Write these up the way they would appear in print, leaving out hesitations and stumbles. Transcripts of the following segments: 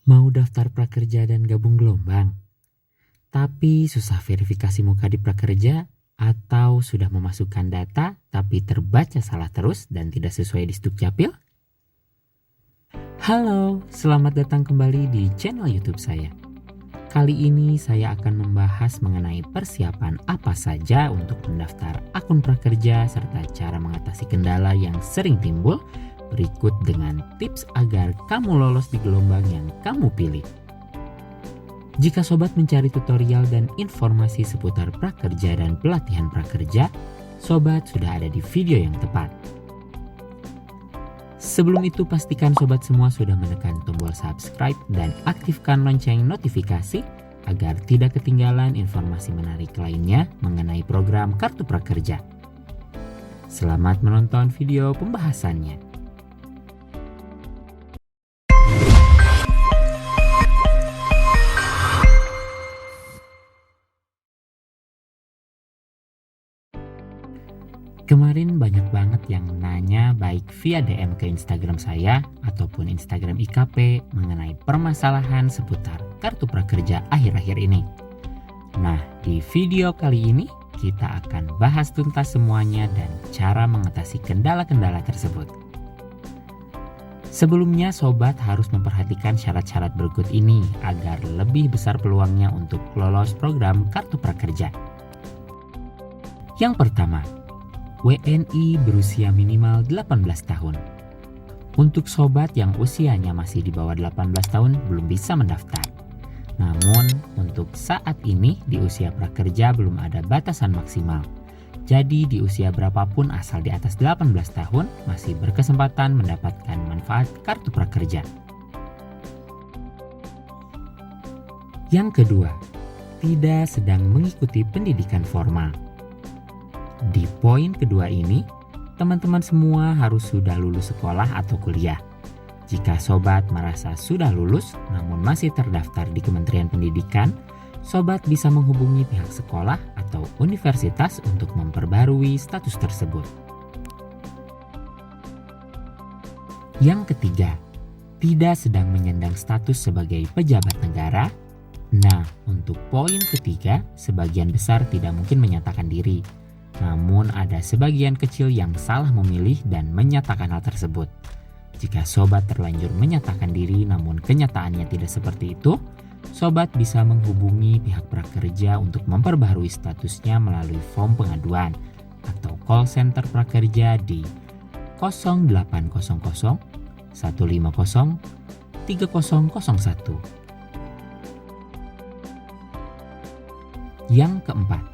Mau daftar prakerja dan gabung gelombang, tapi susah verifikasi muka di prakerja atau sudah memasukkan data tapi terbaca salah terus dan tidak sesuai di Sdukcapil? Halo, selamat datang kembali di channel YouTube saya. Kali ini saya akan membahas mengenai persiapan apa saja untuk mendaftar akun prakerja serta cara mengatasi kendala yang sering timbul berikut dengan tips agar kamu lolos di gelombang yang kamu pilih. Jika sobat mencari tutorial dan informasi seputar prakerja dan pelatihan prakerja, sobat sudah ada di video yang tepat. Sebelum itu pastikan sobat semua sudah menekan tombol subscribe dan aktifkan lonceng notifikasi agar tidak ketinggalan informasi menarik lainnya mengenai program Kartu Prakerja. Selamat menonton video pembahasannya. Kemarin banyak banget yang nanya baik via DM ke Instagram saya ataupun Instagram IKP mengenai permasalahan seputar kartu prakerja akhir-akhir ini. Nah, di video kali ini kita akan bahas tuntas semuanya dan cara mengatasi kendala-kendala tersebut. Sebelumnya sobat harus memperhatikan syarat-syarat berikut ini agar lebih besar peluangnya untuk lolos program kartu prakerja. Yang pertama, WNI berusia minimal 18 tahun. Untuk sobat yang usianya masih di bawah 18 tahun belum bisa mendaftar. Namun untuk saat ini di usia prakerja belum ada batasan maksimal. Jadi di usia berapapun asal di atas 18 tahun masih berkesempatan mendapatkan manfaat kartu prakerja. Yang kedua, tidak sedang mengikuti pendidikan formal. Di poin kedua ini, teman-teman semua harus sudah lulus sekolah atau kuliah. Jika sobat merasa sudah lulus namun masih terdaftar di Kementerian Pendidikan, sobat bisa menghubungi pihak sekolah atau universitas untuk memperbarui status tersebut. Yang ketiga, tidak sedang menyandang status sebagai pejabat negara. Nah, untuk poin ketiga, sebagian besar tidak mungkin menyatakan diri. Namun ada sebagian kecil yang salah memilih dan menyatakan hal tersebut. Jika sobat terlanjur menyatakan diri namun kenyataannya tidak seperti itu, sobat bisa menghubungi pihak prakerja untuk memperbaharui statusnya melalui form pengaduan atau call center prakerja di 0800 150 3001. Yang keempat,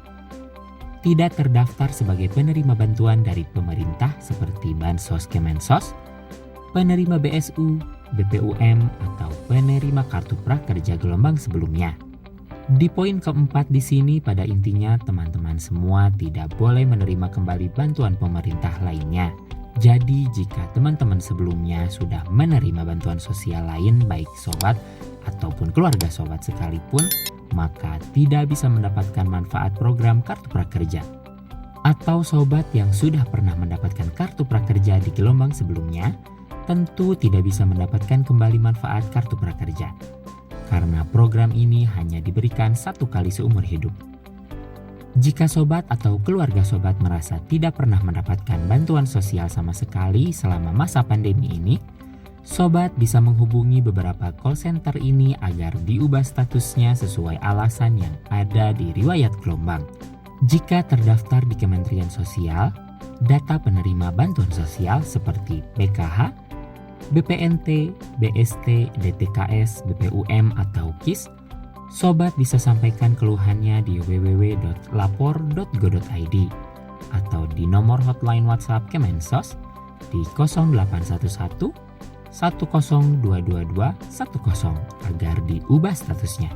tidak terdaftar sebagai penerima bantuan dari pemerintah seperti Bansos Kemensos, penerima BSU, BPUM, atau penerima kartu prakerja gelombang sebelumnya. Di poin keempat di sini pada intinya teman-teman semua tidak boleh menerima kembali bantuan pemerintah lainnya. Jadi jika teman-teman sebelumnya sudah menerima bantuan sosial lain baik sobat ataupun keluarga sobat sekalipun, maka tidak bisa mendapatkan manfaat program kartu prakerja. Atau sobat yang sudah pernah mendapatkan kartu prakerja di gelombang sebelumnya, tentu tidak bisa mendapatkan kembali manfaat kartu prakerja. Karena program ini hanya diberikan satu kali seumur hidup. Jika sobat atau keluarga sobat merasa tidak pernah mendapatkan bantuan sosial sama sekali selama masa pandemi ini, sobat bisa menghubungi beberapa call center ini agar diubah statusnya sesuai alasan yang ada di riwayat gelombang. Jika terdaftar di Kementerian Sosial, data penerima bantuan sosial seperti BKH, BPNT, BST, DTKS, BPUM, atau KIS, sobat bisa sampaikan keluhannya di www.lapor.go.id atau di nomor hotline WhatsApp Kemensos di 0811 10222210 agar diubah statusnya.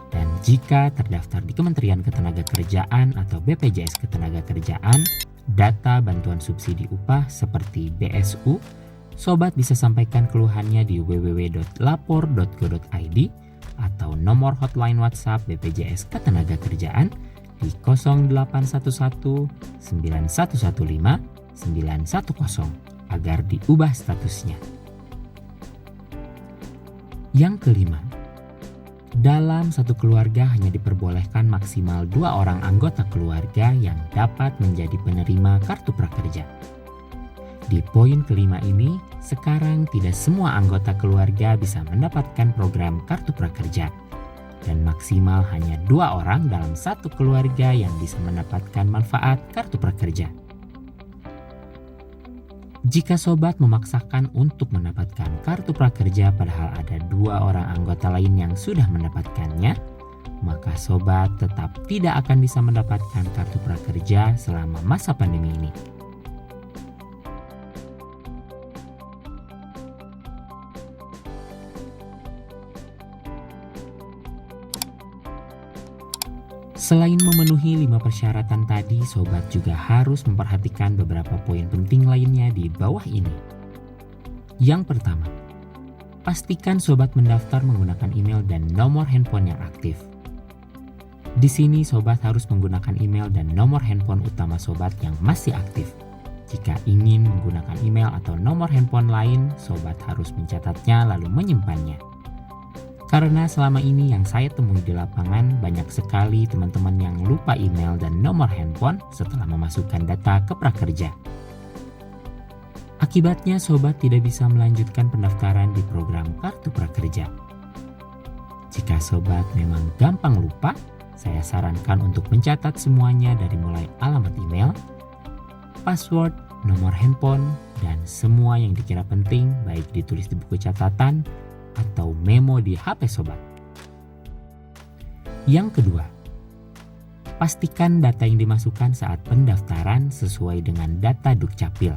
Dan jika terdaftar di Kementerian Ketenagakerjaan atau BPJS Ketenagakerjaan, data bantuan subsidi upah seperti BSU, sobat bisa sampaikan keluhannya di www.lapor.go.id atau nomor hotline WhatsApp BPJS Ketenagakerjaan di 0811 9115 910 agar diubah statusnya. Yang kelima, dalam satu keluarga hanya diperbolehkan maksimal 2 orang anggota keluarga yang dapat menjadi penerima kartu prakerja. Di poin kelima ini, sekarang tidak semua anggota keluarga bisa mendapatkan program kartu prakerja. Dan maksimal hanya 2 orang dalam satu keluarga yang bisa mendapatkan manfaat kartu prakerja. Jika sobat memaksakan untuk mendapatkan kartu prakerja padahal ada 2 orang anggota lain yang sudah mendapatkannya, maka sobat tetap tidak akan bisa mendapatkan kartu prakerja selama masa pandemi ini. Selain memenuhi 5 persyaratan tadi, sobat juga harus memperhatikan beberapa poin penting lainnya di bawah ini. Yang pertama, pastikan sobat mendaftar menggunakan email dan nomor handphone yang aktif. Di sini sobat harus menggunakan email dan nomor handphone utama sobat yang masih aktif. Jika ingin menggunakan email atau nomor handphone lain, sobat harus mencatatnya lalu menyimpannya. Karena selama ini yang saya temui di lapangan, banyak sekali teman-teman yang lupa email dan nomor handphone setelah memasukkan data ke prakerja. Akibatnya sobat tidak bisa melanjutkan pendaftaran di program kartu prakerja. Jika sobat memang gampang lupa, saya sarankan untuk mencatat semuanya dari mulai alamat email, password, nomor handphone, dan semua yang dikira penting baik ditulis di buku catatan atau memo di HP sobat. Yang kedua, pastikan data yang dimasukkan saat pendaftaran sesuai dengan data Dukcapil.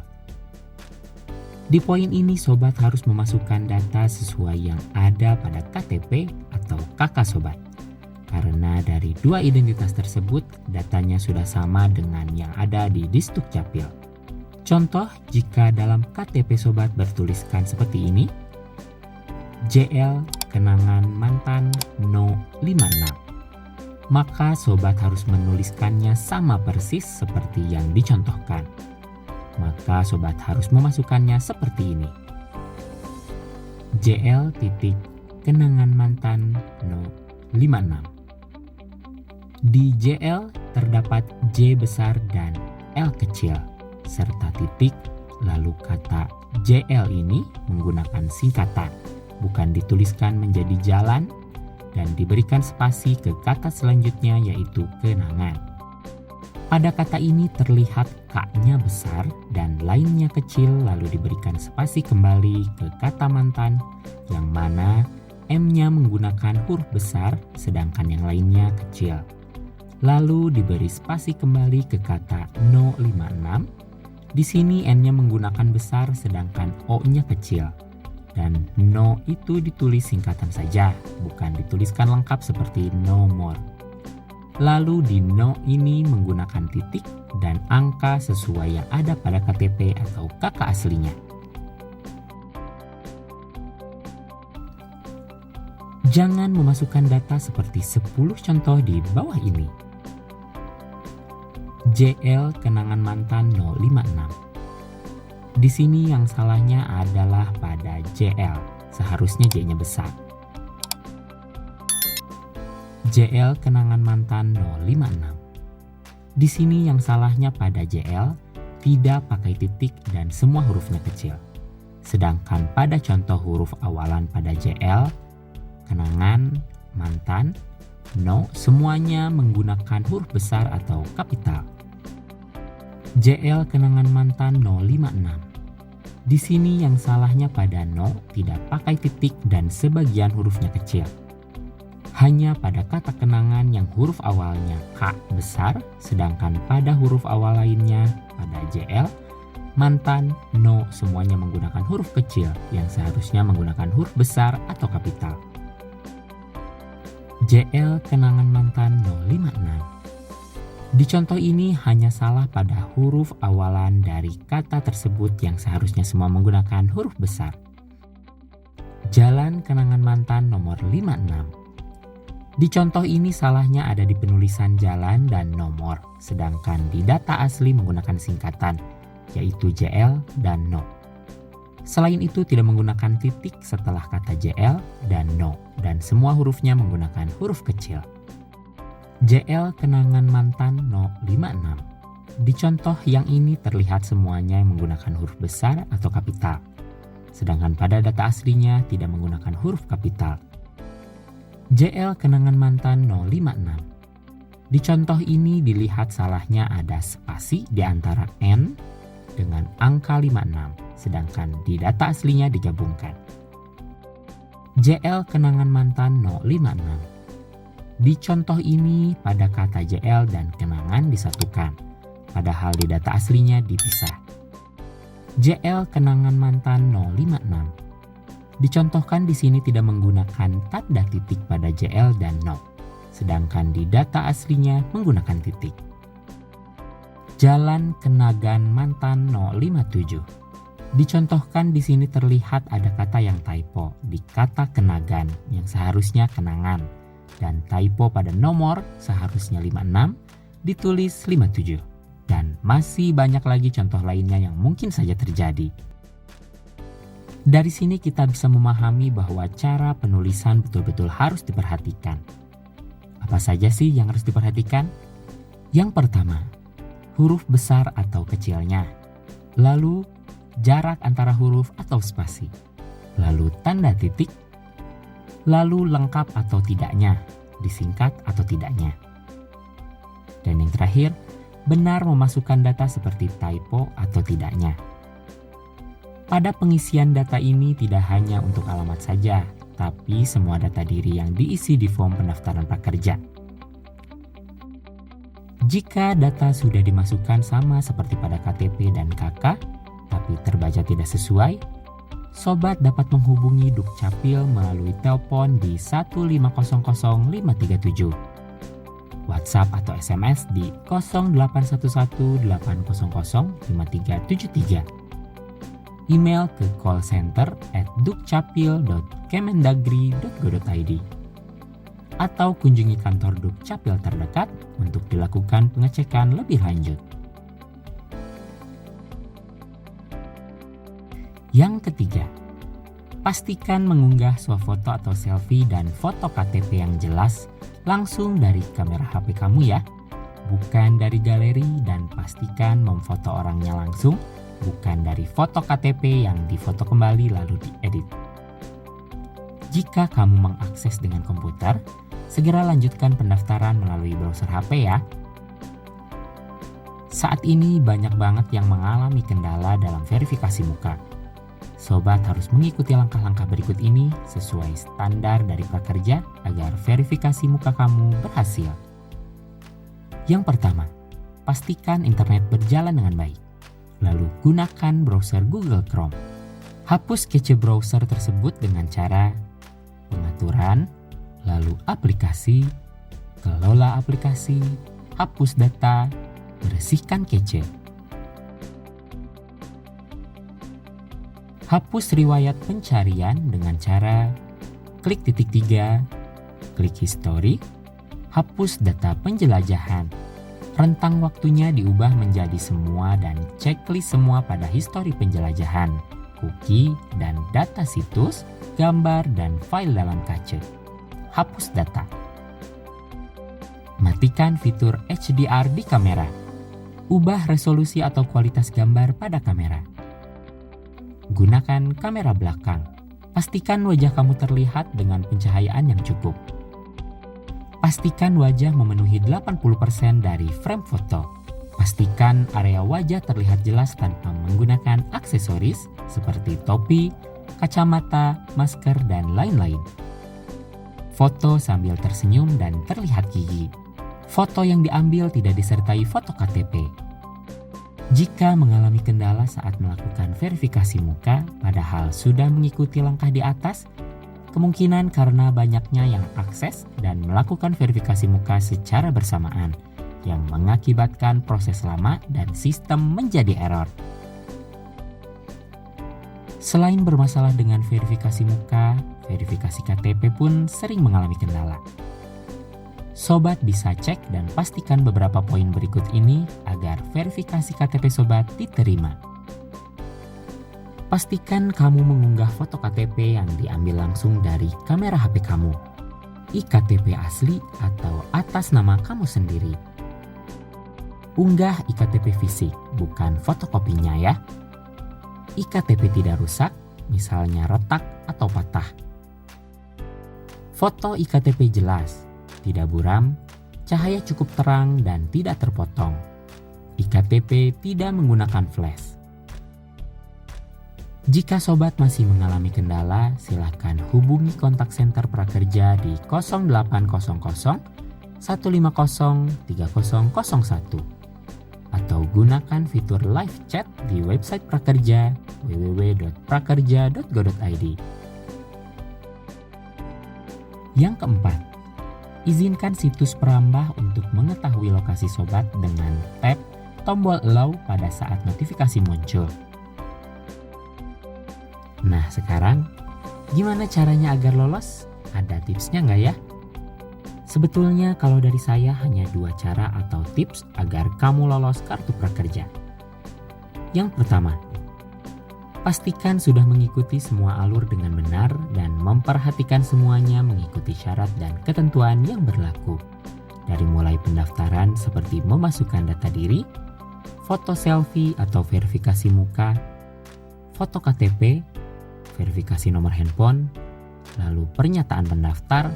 Di poin ini sobat harus memasukkan data sesuai yang ada pada KTP atau KK sobat. Karena dari 2 identitas tersebut, datanya sudah sama dengan yang ada di Disdukcapil. Contoh, jika dalam KTP sobat bertuliskan seperti ini, JL Kenangan Mantan No 56, maka sobat harus menuliskannya sama persis seperti yang dicontohkan. Maka sobat harus memasukkannya seperti ini. JL titik Kenangan Mantan No 56. Di JL terdapat J besar dan L kecil serta titik, lalu kata JL ini menggunakan singkatan, bukan dituliskan menjadi jalan, dan diberikan spasi ke kata selanjutnya yaitu kenangan. Pada kata ini terlihat K-nya besar dan lainnya kecil, lalu diberikan spasi kembali ke kata mantan yang mana M-nya menggunakan huruf besar sedangkan yang lainnya kecil. Lalu diberi spasi kembali ke kata No 56. Di sini N-nya menggunakan besar sedangkan O-nya kecil. Dan no itu ditulis singkatan saja, bukan dituliskan lengkap seperti no more. Lalu di no ini menggunakan titik dan angka sesuai yang ada pada KTP atau KK aslinya. Jangan memasukkan data seperti 10 contoh di bawah ini. JL Kenangan Mantan 056. Di sini yang salahnya adalah pada JL, seharusnya J-nya besar. JL Kenangan Mantan 056. Di sini yang salahnya pada JL tidak pakai titik dan semua hurufnya kecil. Sedangkan pada contoh huruf awalan pada JL, Kenangan, Mantan, No semuanya menggunakan huruf besar atau kapital. JL Kenangan Mantan 056. Di sini yang salahnya pada no tidak pakai titik dan sebagian hurufnya kecil. Hanya pada kata kenangan yang huruf awalnya K besar, sedangkan pada huruf awal lainnya pada JL, Mantan, No semuanya menggunakan huruf kecil yang seharusnya menggunakan huruf besar atau kapital. JL Kenangan Mantan 056. Di contoh ini hanya salah pada huruf awalan dari kata tersebut yang seharusnya semua menggunakan huruf besar. Jalan Kenangan Mantan nomor 56. Di contoh ini salahnya ada di penulisan jalan dan nomor, sedangkan di data asli menggunakan singkatan, yaitu JL dan No. Selain itu tidak menggunakan titik setelah kata JL dan no, dan semua hurufnya menggunakan huruf kecil. JL kenangan mantan no 56. Di contoh yang ini terlihat semuanya menggunakan huruf besar atau kapital. Sedangkan pada data aslinya tidak menggunakan huruf kapital. JL kenangan mantan 056. Di contoh ini dilihat salahnya ada spasi di antara N dengan angka 56, sedangkan di data aslinya digabungkan. JL kenangan mantan 056. Di contoh ini pada kata JL dan kenangan disatukan, padahal di data aslinya dipisah. JL kenangan mantan 056. Dicontohkan di sini tidak menggunakan tanda titik pada JL dan no, sedangkan di data aslinya menggunakan titik. Jalan Kenagan mantan 057. Dicontohkan di sini terlihat ada kata yang typo di kata Kenagan yang seharusnya kenangan, dan typo pada nomor seharusnya 56 ditulis 57. Dan masih banyak lagi contoh lainnya yang mungkin saja terjadi. Dari sini kita bisa memahami bahwa cara penulisan betul-betul harus diperhatikan. Apa saja sih yang harus diperhatikan? Yang pertama, huruf besar atau kecilnya. Lalu, jarak antara huruf atau spasi. Lalu, tanda titik. Lalu, lengkap atau tidaknya, disingkat atau tidaknya. Dan yang terakhir, benar memasukkan data seperti typo atau tidaknya. Pada pengisian data ini tidak hanya untuk alamat saja, tapi semua data diri yang diisi di form pendaftaran prakerja. Jika data sudah dimasukkan sama seperti pada KTP dan KK, tapi terbaca tidak sesuai, sobat dapat menghubungi Dukcapil melalui telepon di 1500537, WhatsApp atau SMS di 0811800537, email ke callcenter@dukcapil.kemendagri.go.id, atau kunjungi kantor Dukcapil terdekat untuk dilakukan pengecekan lebih lanjut. Yang ketiga, pastikan mengunggah swafoto atau selfie dan foto KTP yang jelas langsung dari kamera HP kamu ya, bukan dari galeri, dan pastikan memfoto orangnya langsung, bukan dari foto KTP yang difoto kembali lalu diedit. Jika kamu mengakses dengan komputer, segera lanjutkan pendaftaran melalui browser HP ya. Saat ini banyak banget yang mengalami kendala dalam verifikasi muka. Sobat harus mengikuti langkah-langkah berikut ini sesuai standar dari prakerja agar verifikasi muka kamu berhasil. Yang pertama, pastikan internet berjalan dengan baik. Lalu gunakan browser Google Chrome. Hapus cache browser tersebut dengan cara pengaturan, lalu aplikasi, kelola aplikasi, hapus data, bersihkan cache. Hapus riwayat pencarian dengan cara klik titik 3, klik history, hapus data penjelajahan. Rentang waktunya diubah menjadi semua dan checklist semua pada histori penjelajahan, cookie, dan data situs, gambar, dan file dalam cache. Hapus data. Matikan fitur HDR di kamera. Ubah resolusi atau kualitas gambar pada kamera. Gunakan kamera belakang. Pastikan wajah kamu terlihat dengan pencahayaan yang cukup. Pastikan wajah memenuhi 80% dari frame foto. Pastikan area wajah terlihat jelas tanpa menggunakan aksesoris seperti topi, kacamata, masker, dan lain-lain. Foto sambil tersenyum dan terlihat gigi. Foto yang diambil tidak disertai foto KTP. Jika mengalami kendala saat melakukan verifikasi muka, padahal sudah mengikuti langkah di atas, kemungkinan karena banyaknya yang akses dan melakukan verifikasi muka secara bersamaan, yang mengakibatkan proses lama dan sistem menjadi error. Selain bermasalah dengan verifikasi muka, verifikasi KTP pun sering mengalami kendala. Sobat bisa cek dan pastikan beberapa poin berikut ini agar verifikasi KTP Sobat diterima. Pastikan kamu mengunggah foto KTP yang diambil langsung dari kamera HP kamu. IKTP asli atau atas nama kamu sendiri. Unggah IKTP fisik, bukan fotokopinya ya. IKTP tidak rusak, misalnya retak atau patah. Foto IKTP jelas, tidak buram, cahaya cukup terang dan tidak terpotong. IKTP tidak menggunakan flash. Jika sobat masih mengalami kendala, silakan hubungi kontak senter Prakerja di 0800 150 3001 atau gunakan fitur live chat di website Prakerja www.prakerja.go.id. Yang keempat, izinkan situs perambah untuk mengetahui lokasi sobat dengan tap tombol allow pada saat notifikasi muncul. Nah sekarang, gimana caranya agar lolos? Ada tipsnya nggak ya? Sebetulnya kalau dari saya hanya 2 cara atau tips agar kamu lolos kartu prakerja. Yang pertama, pastikan sudah mengikuti semua alur dengan benar dan memperhatikan semuanya mengikuti syarat dan ketentuan yang berlaku. Dari mulai pendaftaran seperti memasukkan data diri, foto selfie atau verifikasi muka, foto KTP, verifikasi nomor handphone, lalu pernyataan pendaftar,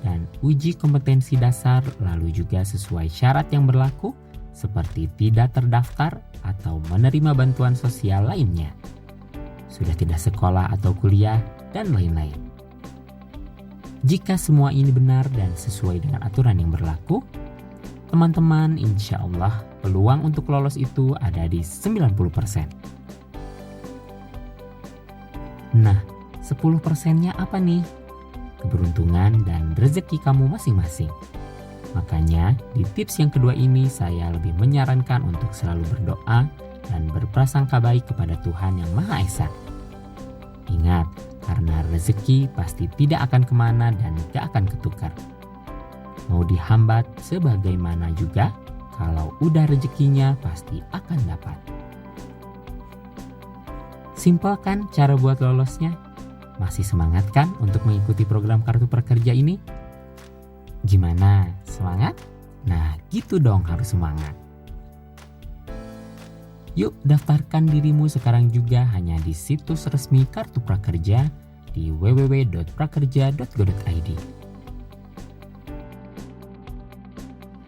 dan uji kompetensi dasar, lalu juga sesuai syarat yang berlaku seperti tidak terdaftar atau menerima bantuan sosial lainnya, sudah tidak sekolah atau kuliah, dan lain-lain. Jika semua ini benar dan sesuai dengan aturan yang berlaku, teman-teman insya Allah peluang untuk lolos itu ada di 90%. Nah, 10%-nya apa nih? Keberuntungan dan rezeki kamu masing-masing. Makanya, di tips yang kedua ini saya lebih menyarankan untuk selalu berdoa dan berprasangka baik kepada Tuhan Yang Maha Esa. Ingat, karena rezeki pasti tidak akan kemana dan gak akan ketukar. Mau dihambat sebagaimana juga, kalau udah rezekinya pasti akan dapat. Simpel kan cara buat lolosnya? Masih semangat kan untuk mengikuti program Kartu Prakerja ini? Gimana? Semangat? Nah, gitu dong harus semangat. Yuk daftarkan dirimu sekarang juga hanya di situs resmi Kartu Prakerja di www.prakerja.go.id.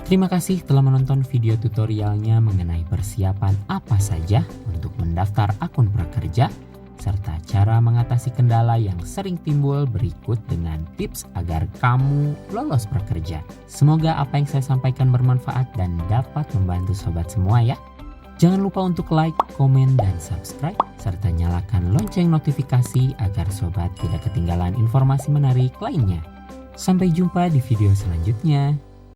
Terima kasih telah menonton video tutorialnya mengenai persiapan apa saja untuk mendaftar akun prakerja, serta cara mengatasi kendala yang sering timbul berikut dengan tips agar kamu lolos prakerja. Semoga apa yang saya sampaikan bermanfaat dan dapat membantu sobat semua ya. Jangan lupa untuk like, komen, dan subscribe, serta nyalakan lonceng notifikasi agar sobat tidak ketinggalan informasi menarik lainnya. Sampai jumpa di video selanjutnya.